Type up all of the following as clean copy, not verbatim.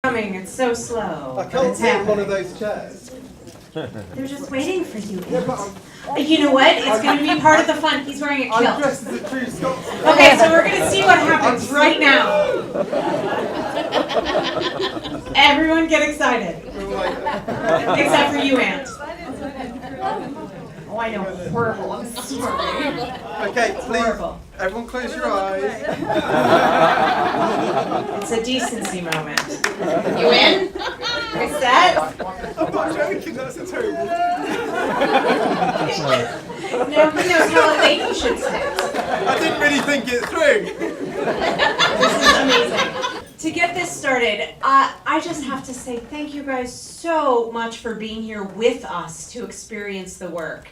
Coming, it's so slow. I can't sit in one of those chairs. They're just waiting for you. You know what? It's going to be part of the fun. He's wearing a kilt. I'm dressed as a true Scotsman. Okay, so we're going to see what happens right now. Everyone get excited. Except for you, Aunt. Oh, I know. Horrible. I'm sorry. Okay, please, Horrible. everyone close your eyes. It's a decency moment. You in? You're set? I'm not joking, that's a terrible Now he knows how a lady should sit. I didn't really think it through. This is amazing. To get this started, I just have to say thank you guys so much for being here with us to experience the work.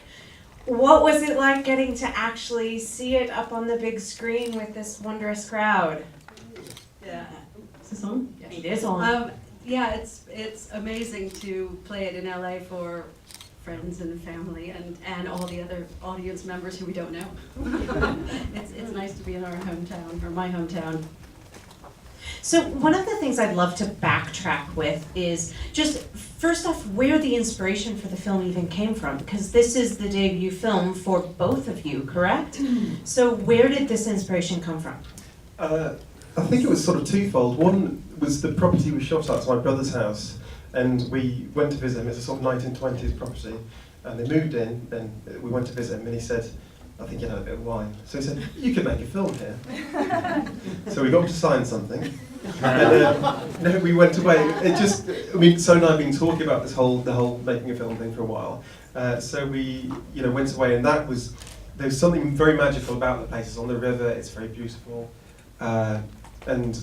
What was it like getting to actually see it up on the big screen with this wondrous crowd? Yeah. Is this on? Yes. It is on. Yeah, it's amazing to play it in LA for friends and family and all the other audience members who we don't know. It's nice to be in our hometown, or my hometown. So one of the things I'd love to backtrack with is just, first off, where the inspiration for the film even came from, because this is the debut film for both of you, correct? So where did this inspiration come from? I think it was sort of twofold. One was the property we shot at, my brother's house, and we went to visit him. It's a sort of 1920s property, and they moved in, and we went to visit him, and he said, I think you had a bit of wine. So he said, you could make a film here. So we got him to sign something. And we went away. It just, I mean, Sloane and I have been talking about the whole making a film thing for a while. So we, went away, and there's something very magical about the place. It's on the river. It's very beautiful, and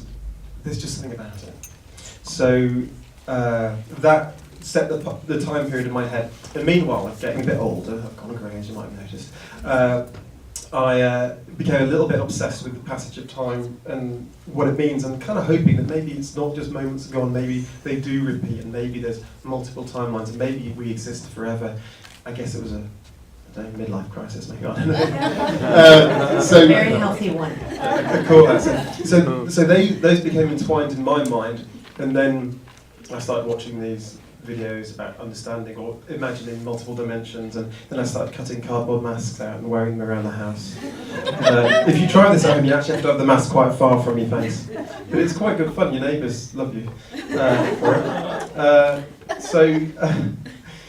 there's just something about it. So that set the time period in my head. And meanwhile, I'm getting a bit older. I've gone grey, as you might have noticed. I became a little bit obsessed with the passage of time and what it means, and kind of hoping that maybe it's not just moments ago, and maybe they do repeat, and maybe there's multiple timelines, and maybe we exist forever. I guess it was a midlife crisis, maybe, I don't know. A very healthy one. Of course. So those became entwined in my mind, and then I started watching these videos about understanding or imagining multiple dimensions, and then I started cutting cardboard masks out and wearing them around the house. If you try this at home, you actually have to have the mask quite far from your face, but it's quite good fun. Your neighbours love you for it.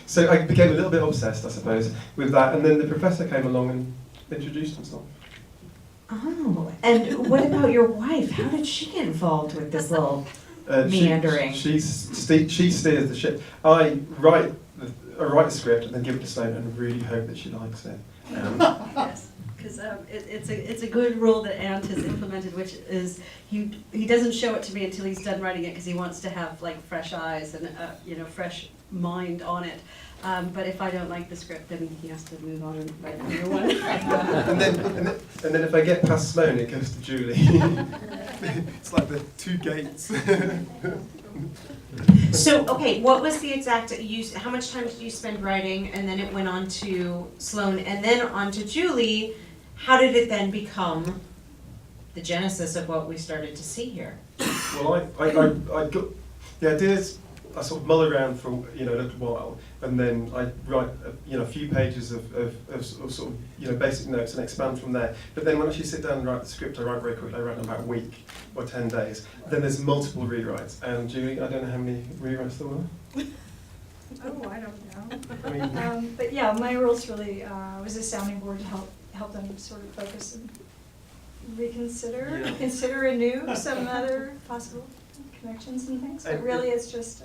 So I became a little bit obsessed, I suppose, with that, and then the professor came along and introduced himself. Oh, and what about your wife? How did she get involved with this little meandering? She steers the ship. I write the script and then give it to Sloane and really hope that she likes it. Yes, because it's a good rule that Ant has implemented, which is he doesn't show it to me until he's done writing it, because he wants to have like fresh eyes and fresh mind on it. But if I don't like the script, then he has to move on and write a new one. and then if I get past Sloane, it goes to Julie. It's like the two gates. So, okay, what was the exact how much time did you spend writing, and then it went on to Sloane, and then on to Julie? How did it then become the genesis of what we started to see here? Well, I got the ideas. I sort of mull around for a little while, and then I write a few pages of sort of basic notes and expand from there. But then when I actually sit down and write the script, I write very quickly. I write in about a week or 10 days. Then there's multiple rewrites. And Julie, I don't know how many rewrites there were. Oh, I don't know. I mean, But yeah, my role's really was a sounding board to help them sort of focus and consider anew some other possible connections and things. But really, it's just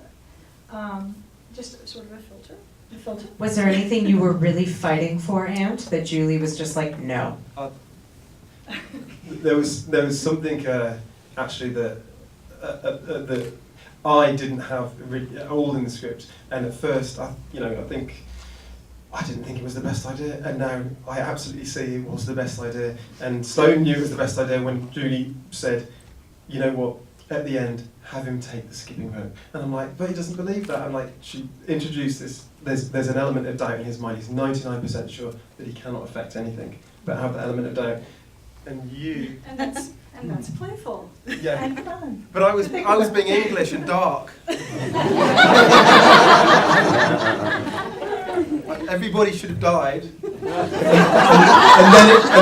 sort of a filter. Was there anything you were really fighting for, Ant, that Julie was just like, no? There was something actually that I didn't have all in the script, and at first I didn't think it was the best idea, and now I absolutely see it was the best idea. And Sloane knew it was the best idea when Julie said, you know what, at the end, have him take the skipping rope. And I'm like, but he doesn't believe that. I'm like, she introduced this, there's an element of doubt in his mind. He's 99% sure that he cannot affect anything, but have that element of doubt. And you... And that's And that's playful Yeah. and fun. But I was being English and dark. Everybody should have died. and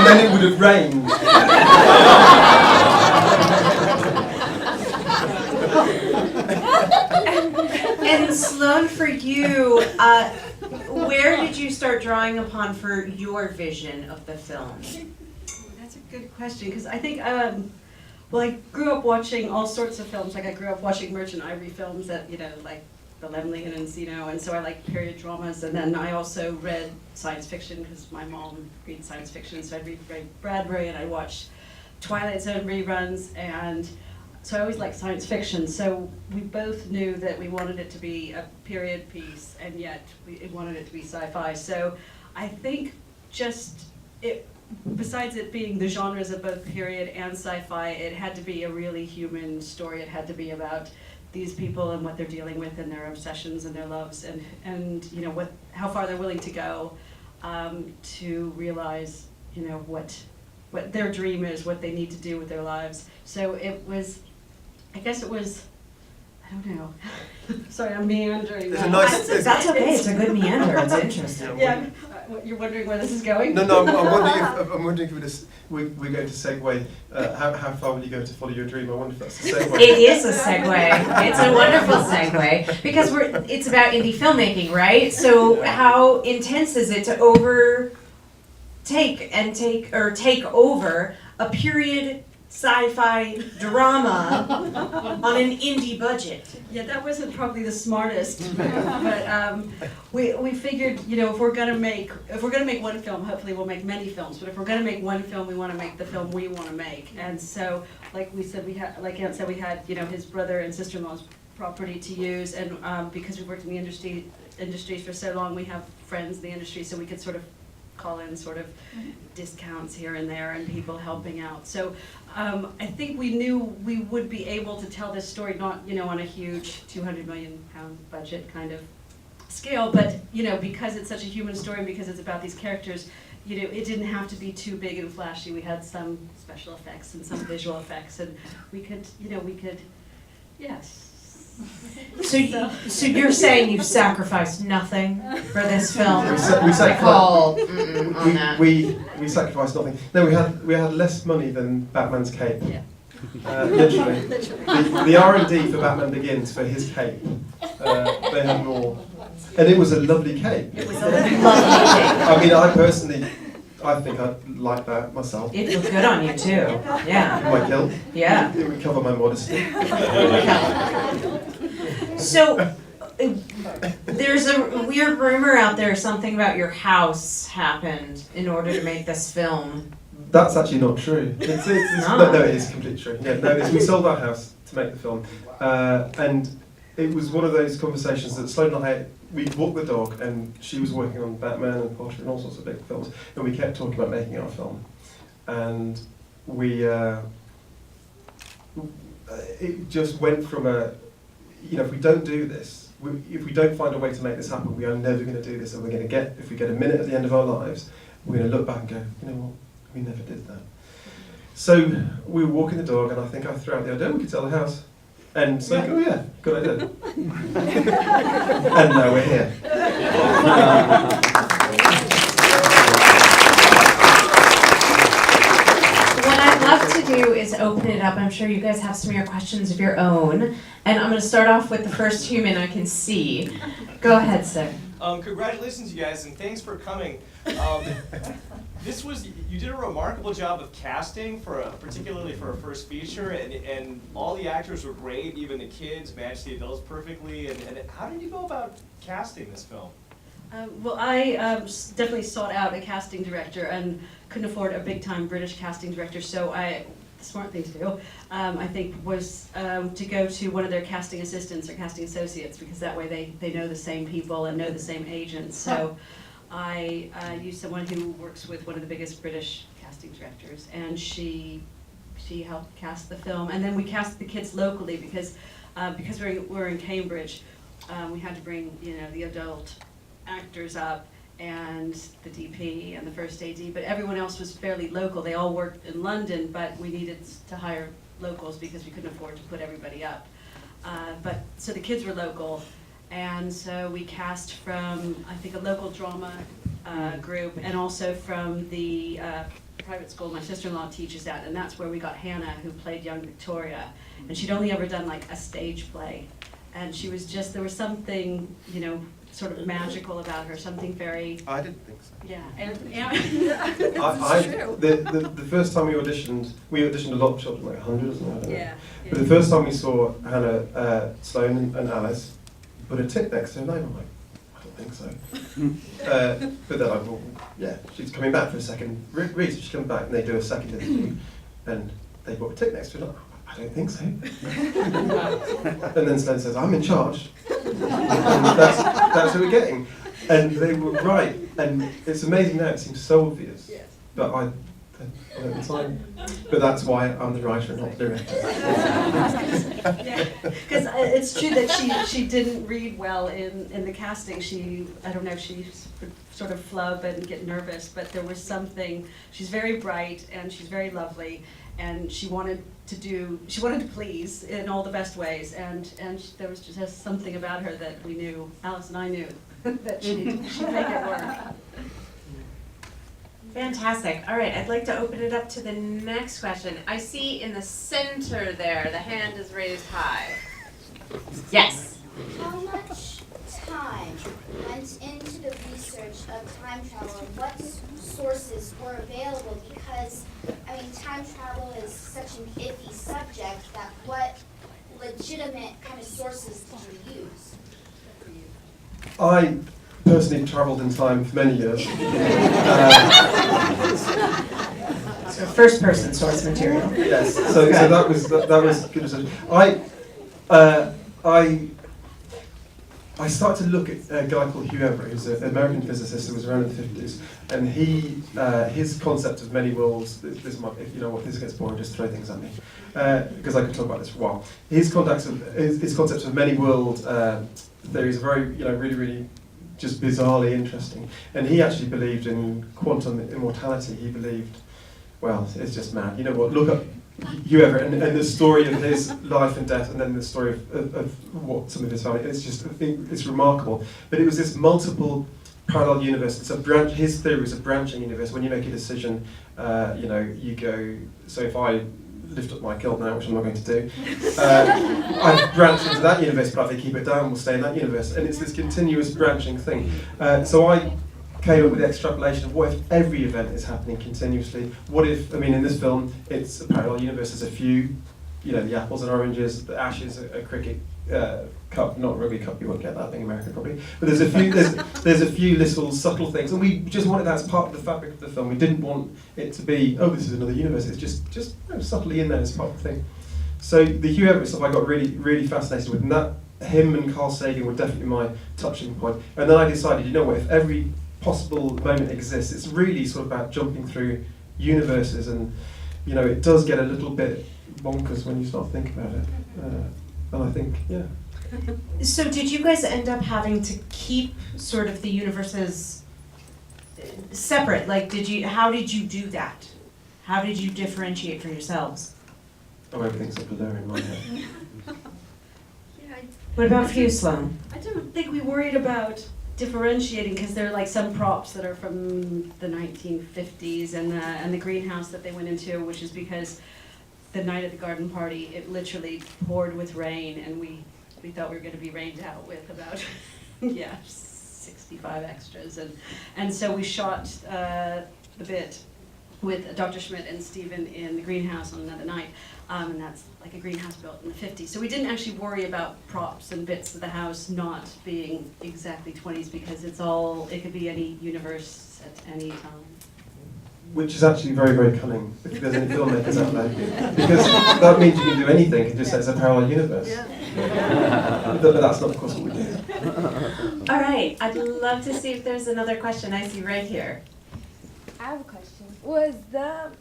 then it would have rained. And Sloane, for you, where did you start drawing upon for your vision of the film? That's a good question, because I think, well, I grew up watching all sorts of films. Like, I grew up watching Merchant Ivory films that, you know, like the Lemlinghans, you know, and so I like period dramas. And then I also read science fiction, because my mom reads science fiction, so I'd read Bradbury, and I watched Twilight Zone reruns, and so I always liked science fiction. So we both knew that we wanted it to be a period piece, and yet we wanted it to be sci-fi. So I think just it, besides it being the genres of both period and sci-fi, it had to be a really human story. It had to be about these people and what they're dealing with, and their obsessions and their loves, and you know how far they're willing to go to realize, you know, what their dream is, what they need to do with their lives. So it was, I guess it was, I don't know. Sorry, I'm meandering. There's a now. nice- That's okay, it's a good meander, it's interesting. Yeah, you're wondering where this is going? No, I'm wondering if we're going to segue. How far will you go to follow your dream? I wonder if that's a segue. It is a segue. It's a wonderful segue because it's about indie filmmaking, right? So how intense is it to take over a period sci-fi drama on an indie budget? Yeah, that wasn't probably the smartest, but we figured, you know, if we're gonna make one film, hopefully we'll make many films. But if we're gonna make one film, we want to make the film we want to make. And so, like we said, like Aunt said, we had, you know, his brother and sister-in-law's property to use, and because we worked in the industry for so long, we have friends in the industry, so we could sort of call in sort of discounts here and there and people helping out. So I think we knew we would be able to tell this story, not, you know, on a huge £200 million budget kind of scale, but, you know, because it's such a human story and because it's about these characters, you know, it didn't have to be too big and flashy. We had some special effects and some visual effects, and we could, yes. So you're saying you've sacrificed nothing for this film? We sacrificed nothing. No, we had less money than Batman's cape. Yeah. Literally. The R&D for Batman Begins for his cape, they had more, and it was a lovely cape. It was a lovely cape. I mean, I think I'd like that myself. It looked good on you too. Yeah. My guilt. Yeah. It would cover my modesty. So, there's a weird rumor out there, something about your house happened in order to make this film. That's actually not true. It's no, it is completely true. Yeah, no, we sold our house to make the film, and it was one of those conversations that Sloane and I, we walked the dog, and she was working on Batman and Potter and all sorts of big films, and we kept talking about making our film, and it just went from if we don't do this, if we don't find a way to make this happen, we are never going to do this, and we're going to if we get a minute at the end of our lives, we're going to look back and go, you know what, we never did that. So we were walking the dog, and I think I threw out the idea, we could sell the house. And so, oh yeah, good idea. And now we're here. What I'd love to do is open it up. I'm sure you guys have some of your questions of your own. And I'm going to start off with the first human I can see. Go ahead, sir. Congratulations, you guys, and thanks for coming. You did a remarkable job of casting, particularly for a first feature, and all the actors were great, even the kids matched the adults perfectly. And how did you go about casting this film? Well, I definitely sought out a casting director and couldn't afford a big-time British casting director, so the smart thing to do, I think, was to go to one of their casting assistants or casting associates, because that way they know the same people and know the same agents. So I used someone who works with one of the biggest British casting directors, and she helped cast the film. And then we cast the kids locally because we're in Cambridge. We had to bring the adult actors up, and the DP and the first AD, but everyone else was fairly local. They all worked in London, but we needed to hire locals because we couldn't afford to put everybody up. So the kids were local, and so we cast from, I think, a local drama group, and also from the private school my sister-in-law teaches at, and that's where we got Hannah, who played young Victoria. And she'd only ever done like a stage play. And she was just, there was something, you know, sort of magical about her, something very, I didn't think so. yeah. The first time we auditioned a lot of children, like hundreds, I don't know. Yeah. But the first time we saw Hannah, Sloane and Alice put a tick next to her name, I'm like, I don't think so. But then I thought, yeah, she's coming back for a second. Reese, she's coming back, and they do a second interview, and they put a tick next to her, like, I don't think so. And then Sloane says, I'm in charge. And that's who we're getting. And they were right. And it's amazing now, it seems so obvious. Yes. But at the time. But that's why I'm the writer and not the director. Yeah, because it's true that she didn't read well in the casting. I don't know if she would sort of flub and get nervous, but there was something, she's very bright and she's very lovely, and she wanted to please in all the best ways, and there was just something about her that we knew, Alice and I knew, that she'd make it work. Fantastic. All right, I'd like to open it up to the next question. I see in the center there, the hand is raised high. Yes. How much time went into the research of time travel, and what sources were available? Because, I mean, time travel is such an iffy subject that what legitimate kind of sources did you use? I personally travelled in time for many years. So first person source material. Yes, so that was good research. I started to look at a guy called Hugh Everett, who's an American physicist who was around in the 50s, and his concept of many worlds, this might, if you know what this gets boring, just throw things at me, because I could talk about this for a while. His concepts of many world theories are very, really just bizarrely interesting. And he actually believed in quantum immortality. He believed, well, it's just mad. You know what, look up Hugh Everett and the story of his life and death, and then the story of what some of his family, it's remarkable. But it was this multiple parallel universe. His theory was a branching universe. When you make a decision, you go, so if I lift up my kilt now, which I'm not going to do, I branch into that universe, but if they keep it down, we'll stay in that universe. And it's this continuous branching thing. So I came up with the extrapolation of what if every event is happening continuously? What if, in this film, it's a parallel universe, there's a few, the apples and oranges, the ashes, a cricket cup, not a rugby cup, you won't get that being American probably, but there's a few little subtle things, and we just wanted that as part of the fabric of the film. We didn't want it to be, oh, this is another universe, it's just subtly in there as part of the thing. So the Hugh Everett stuff I got really, really fascinated with, and that, him and Carl Sagan were definitely my touching point. And then I decided, you know what, if every possible moment exists, it's really sort of about jumping through universes, and it does get a little bit bonkers when you start thinking about it. And I think, yeah. So did you guys end up having to keep sort of the universes separate? Like, how did you do that? How did you differentiate for yourselves? Oh, everything's a blur in my head. What about for you, Sloane? I don't think we worried about differentiating, because there are like some props that are from the 1950s, and the greenhouse that they went into, which is because the night of the garden party, it literally poured with rain, and we thought we were going to be rained out with about 65 extras, and so we shot the bit with Dr. Schmidt and Stephen in the greenhouse on another night, and that's like a greenhouse built in the 50s. So we didn't actually worry about props and bits of the house not being exactly 20s, because it could be any universe at any time. Which is actually very, very cunning, if there's any filmmakers out there. Because that means you can do anything, it just says a parallel universe. Yeah. But that's not, of course, what we do. All right, I'd love to see if there's another question. I see right here. I have a question. Was the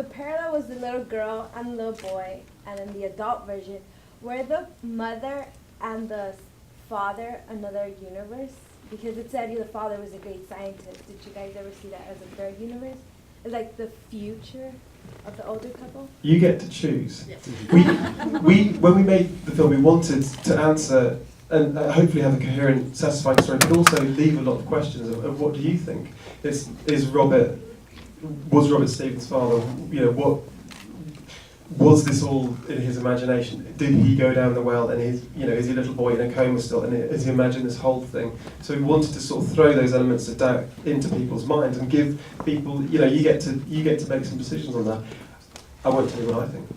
parallel was the little girl and the little boy, and then the adult version, were the mother and the father another universe? because it said the father was a great scientist. Did you guys ever see that as a third universe? It's like the future of the older couple? You get to choose. When we made the film, we wanted to answer and hopefully have a coherent, satisfying story, but also leave a lot of questions of what do you think? Was Robert Stevens' father, what was this all in his imagination? Did he go down the well and is he a little boy in a coma still, and has he imagined this whole thing? So we wanted to sort of throw those elements of doubt into people's minds and give people, you get to make some decisions on that. I won't tell you what I think,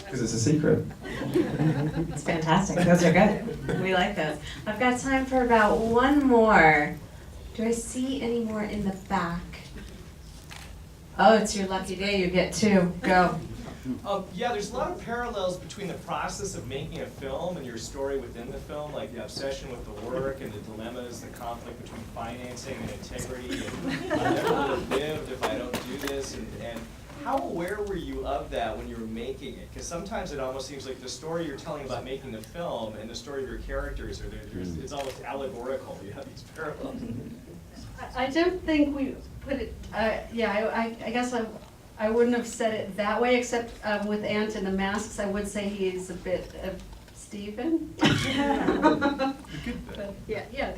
because it's a secret. It's fantastic. Those are good. We like those. I've got time for about one more. Do I see any more in the back? Oh, it's your lucky day. You get two. Go. Yeah, there's a lot of parallels between the process of making a film and your story within the film, like the obsession with the work and the dilemmas, the conflict between financing and integrity, and I'll never live if I don't do this, and how aware were you of that when you were making it? Because sometimes it almost seems like the story you're telling about making the film and the story of your characters it's almost allegorical. You have these parallels. I don't think we put it, I guess I wouldn't have said it that way, except with Ant and the masks, I would say he's a bit of Stephen. But, yeah,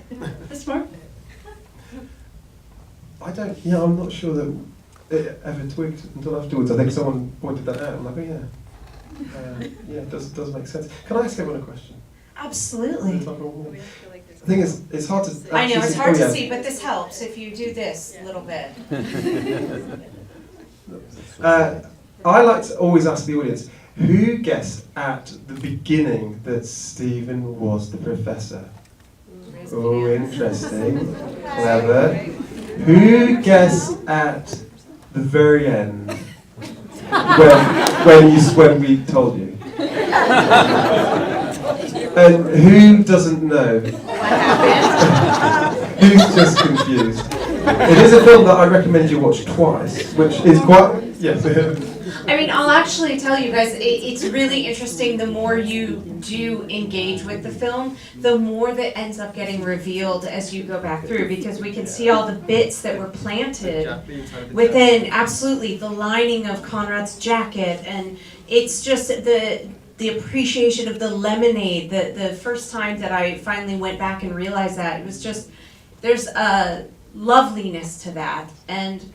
the smart bit. I'm not sure that it ever twigged until afterwards. I think someone pointed that out. I'm like, oh yeah. It does make sense. Can I ask everyone a question? Absolutely. The thing is, it's hard to. I know, it's hard to see, but this helps if you do this a little bit. I like to always ask the audience, who guessed at the beginning that Stephen was the professor? Oh, interesting. Clever. Who guessed at the very end? When we told you? And who doesn't know? Who's just confused? It is a film that I recommend you watch twice, which is quite, yes. I mean, I'll actually tell you guys, it's really interesting. The more you do engage with the film, the more that ends up getting revealed as you go back through, because we can see all the bits that were planted within, absolutely, the lining of Conrad's jacket, and it's just the appreciation of the lemonade. The first time that I finally went back and realized that, it was just, there's a loveliness to that. And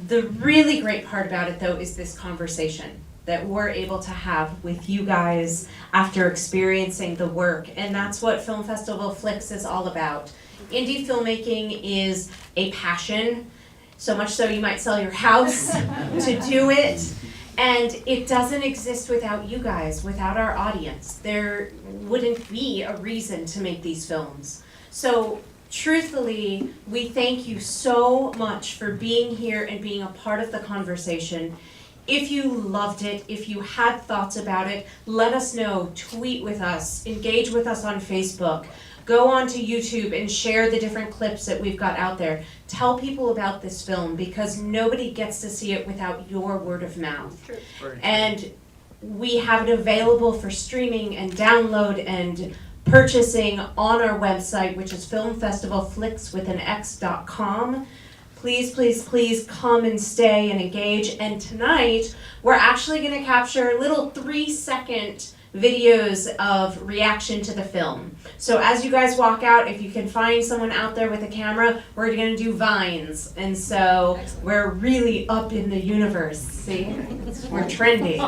the really great part about it, though, is this conversation that we're able to have with you guys after experiencing the work. And that's what Film Festival Flix is all about. Indie filmmaking is a passion, so much so you might sell your house to do it. And it doesn't exist without you guys, without our audience. There wouldn't be a reason to make these films. So truthfully, we thank you so much for being here and being a part of the conversation. If you loved it, if you had thoughts about it, let us know. Tweet with us, engage with us on Facebook. Go onto YouTube and share the different clips that we've got out there. Tell people about this film, because nobody gets to see it without your word of mouth. True. And we have it available for streaming and download and purchasing on our website, which is filmfestivalflix.com. Please, please, please come and stay and engage. And tonight, we're actually going to capture little 3-second videos of reaction to the film. So as you guys walk out, if you can find someone out there with a camera, we're going to do vines. And so we're really up in the universe, see? We're trendy.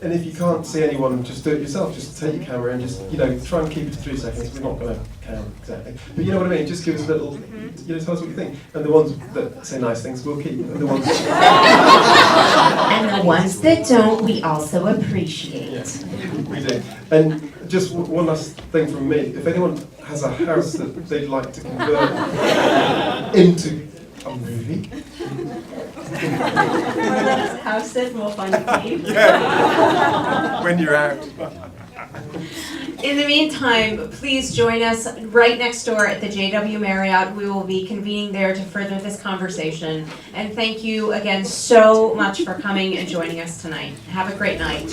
And if you can't see anyone, just do it yourself. Just take your camera and just, try and keep it to 3 seconds. We're not going to count exactly. But you know what I mean? Just give us a little, tell us what you think. And the ones that say nice things, we'll keep. And the ones and the ones that don't, we also appreciate. Yes, we do. And just one last thing from me. If anyone has a house that they'd like to convert into a movie, Let us house it and we'll find a key. Yeah. When you're out. In the meantime, please join us right next door at the JW Marriott. We will be convening there to further this conversation. And thank you again so much for coming and joining us tonight. Have a great night.